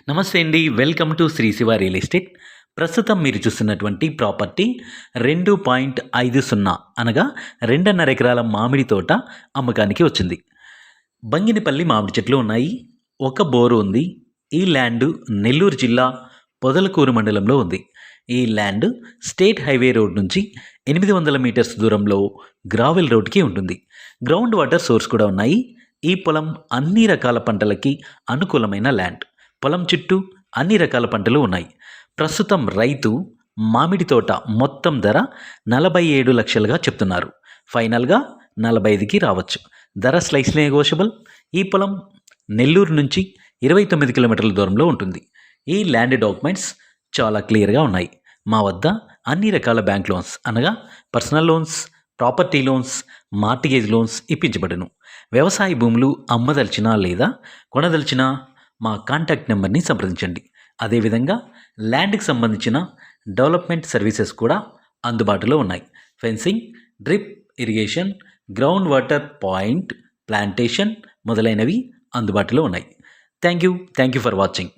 నమస్తే అండి. Welcome to Sri Shiva real estate. ప్రస్తుతం మీరు చూస్తున్నటువంటి ప్రాపర్టీ 2.50 అనగా 2.5 ఎకరాల మామిడి తోట అమ్మకానికి వచ్చింది. బంగినపల్లి మామిడి చెట్లు ఉన్నాయి. ఒక బోరు ఉంది. ఈ ల్యాండ్ నెల్లూరు జిల్లా పొదలకూరు మండలంలో ఉంది. ఈ ల్యాండ్ స్టేట్ హైవే రోడ్ నుంచి 800 మీటర్స్ దూరంలో గ్రావెల్ రోడ్కి ఉంటుంది. గ్రౌండ్ వాటర్ సోర్స్ కూడా ఉన్నాయి. ఈ పొలం అన్ని రకాల పంటలకి అనుకూలమైన ల్యాండ్. పొలం చుట్టూ అన్ని రకాల పంటలు ఉన్నాయి. ప్రస్తుతం రైతు మామిడి తోట మొత్తం ధర 47 లక్షలుగా చెప్తున్నారు. ఫైనల్గా 45కి రావచ్చు. ధర స్లైస్లీ నెగోషియబుల్. ఈ పొలం నెల్లూరు నుంచి 29 కిలోమీటర్ల దూరంలో ఉంటుంది. ఈ ల్యాండ్ డాక్యుమెంట్స్ చాలా క్లియర్గా ఉన్నాయి. మా వద్ద అన్ని రకాల బ్యాంక్ లోన్స్ అనగా personal loans, property loans, mortgage loans ఇప్పించబడును. వ్యవసాయ భూములు అమ్మదలిచినా లేదా కొనదలిచినా మా కాంటాక్ట్ నెంబర్ని సంప్రదించండి. అదేవిధంగా ల్యాండ్కి సంబంధించిన డెవలప్మెంట్ సర్వీసెస్ కూడా అందుబాటులో ఉన్నాయి. Fencing, drip irrigation, ground water point, plantation మొదలైనవి అందుబాటులో ఉన్నాయి. Thank you for watching.